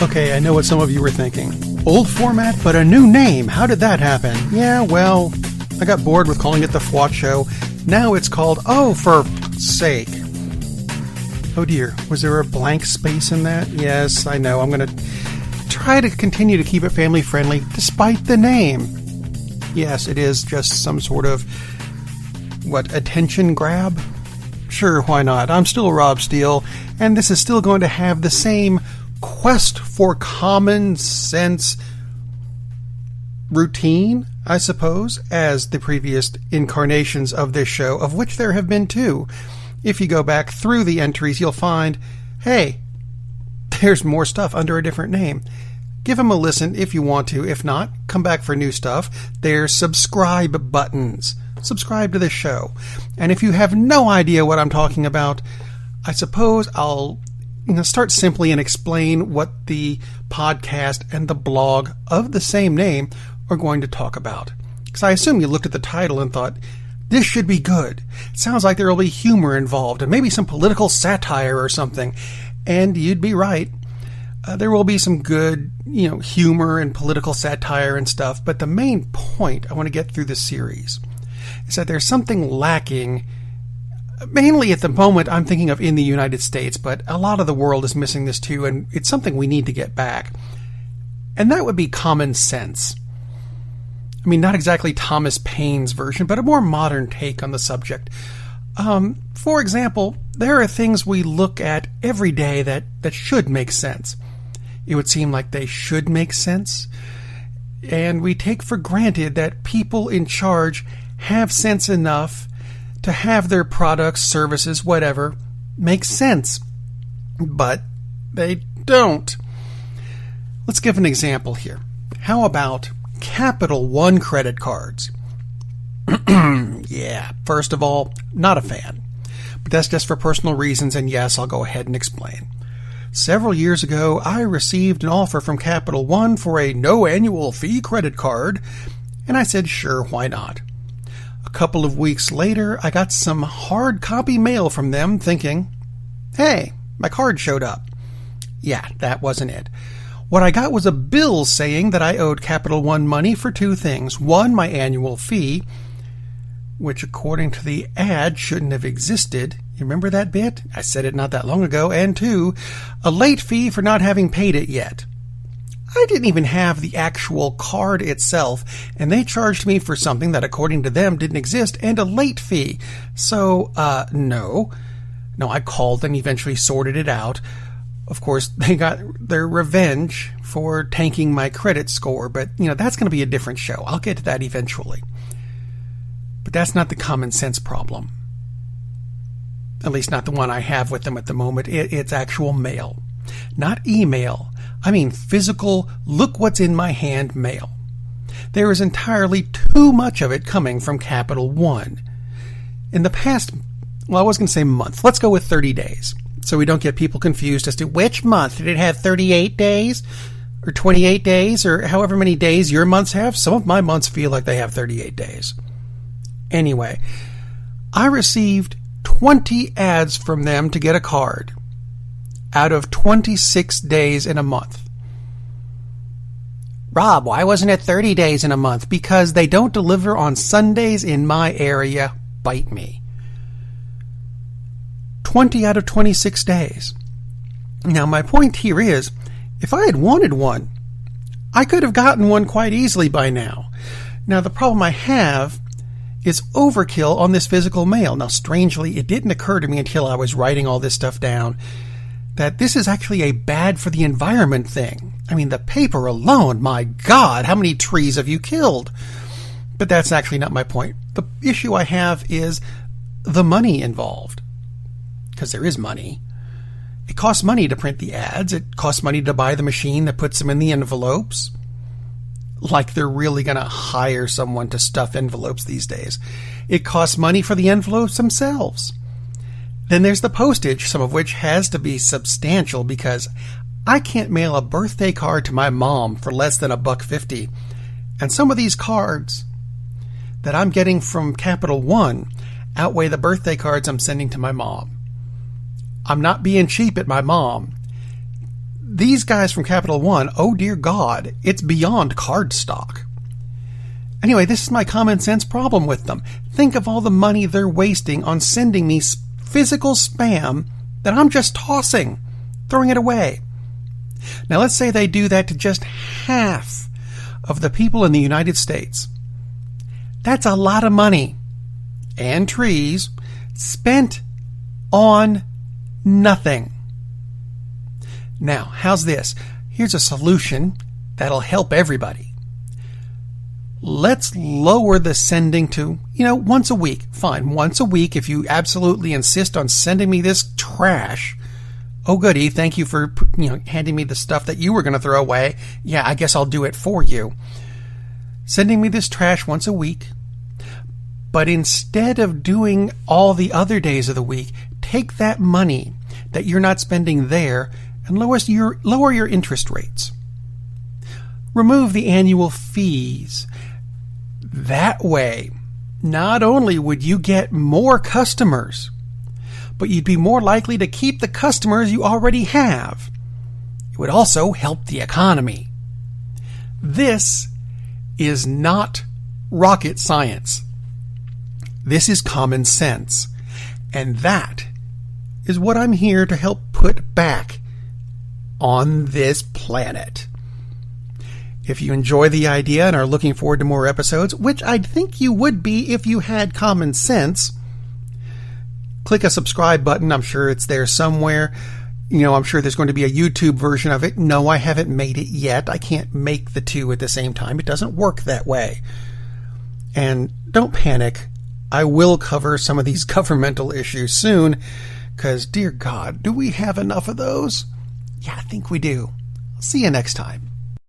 Okay, I know what some of you were thinking. Old format, but a new name. How did that happen? Yeah, well, I got bored with calling it The Fwat Show. Now it's called Oh, for sake. Oh dear, was there a blank space in that? Yes, I know. I'm going to try to continue to keep it family friendly despite the name. Yes, it is just some sort of, attention grab? Sure, why not? I'm still Rob Steele, and this is still going to have the same quest for common sense routine, I suppose, as the previous incarnations of this show, of which there have been two. If you go back through the entries, you'll find, hey, there's more stuff under a different name. Give them a listen if you want to. If not, come back for new stuff. There's subscribe buttons. Subscribe to the show. And if you have no idea what I'm talking about, I suppose I'll start simply and explain what the podcast and the blog of the same name are going to talk about. Because I assume you looked at the title and thought, this should be good. It sounds like there will be humor involved and maybe some political satire or something. And you'd be right. There will be some good, humor and political satire and stuff. But the main point I want to get through this series is that there's something lacking. Mainly at the moment, I'm thinking of in the United States, but a lot of the world is missing this too, and it's something we need to get back. And that would be common sense. I mean, not exactly Thomas Paine's version, but a more modern take on the subject. For example, there are things we look at every day that should make sense. It would seem like they should make sense. And we take for granted that people in charge have sense enough to have their products, services, whatever, make sense. But they don't. Let's give an example here. How about Capital One credit cards? Yeah, first of all, not a fan. But that's just for personal reasons, and yes, I'll go ahead and explain. Several years ago, I received an offer from Capital One for a no annual fee credit card, and I said, sure, why not? A couple of weeks later, I got some hard copy mail from them thinking, hey, my card showed up. Yeah, that wasn't it. What I got was a bill saying that I owed Capital One money for two things. One, my annual fee, which according to the ad shouldn't have existed. You remember that bit? I said it not that long ago. And two, a late fee for not having paid it yet. I didn't even have the actual card itself, and they charged me for something that according to them didn't exist, and a late fee. So, no. No, I called and eventually sorted it out. Of course, they got their revenge for tanking my credit score, but, that's going to be a different show. I'll get to that eventually. But that's not the common sense problem. At least not the one I have with them at the moment. It's actual mail. Not email. I mean physical, look what's in my hand mail. There is entirely too much of it coming from Capital One. In the past, I was going to say month. Let's go with 30 days. So we don't get people confused as to which month. Did it have 38 days? Or 28 days? Or however many days your months have? Some of my months feel like they have 38 days. Anyway, I received 20 ads from them to get a card out of 26 days in a month. Rob, why wasn't it 30 days in a month? Because they don't deliver on Sundays in my area. Bite me. 20 out of 26 days. Now, my point here is, if I had wanted one, I could have gotten one quite easily by now. Now, the problem I have is overkill on this physical mail. Now, strangely, it didn't occur to me until I was writing all this stuff down that this is actually a bad for the environment thing. I mean, the paper alone, my God, how many trees have you killed? But that's actually not my point. The issue I have is the money involved. Because there is money. It costs money to print the ads. It costs money to buy the machine that puts them in the envelopes. Like they're really going to hire someone to stuff envelopes these days. It costs money for the envelopes themselves. Then there's the postage, some of which has to be substantial because I can't mail a birthday card to my mom for less than $1.50. And some of these cards that I'm getting from Capital One outweigh the birthday cards I'm sending to my mom. I'm not being cheap at my mom. these guys from Capital One, oh dear God, it's beyond card stock. Anyway, this is my common sense problem with them. Think of all the money they're wasting on sending me physical spam that I'm just tossing, throwing it away. Now let's say they do that to just half of the people in the United States. That's a lot of money and trees spent on nothing. Now, how's this? Here's a solution that'll help everybody. Let's lower the sending to, once a week. Fine, once a week if you absolutely insist on sending me this trash. Oh, goody, thank you for, handing me the stuff that you were going to throw away. Yeah, I guess I'll do it for you. Sending me this trash once a week. But instead of doing all the other days of the week, take that money that you're not spending there and lower your interest rates. Remove the annual fees. That way, not only would you get more customers, but you'd be more likely to keep the customers you already have. It would also help the economy. This is not rocket science. This is common sense. And that is what I'm here to help put back on this planet. If you enjoy the idea and are looking forward to more episodes, which I'd think you would be if you had common sense, click a subscribe button. I'm sure it's there somewhere. I'm sure there's going to be a YouTube version of it. No, I haven't made it yet. I can't make the two at the same time. It doesn't work that way. And don't panic. I will cover some of these governmental issues soon, because, dear God, do we have enough of those? Yeah, I think we do. See you next time.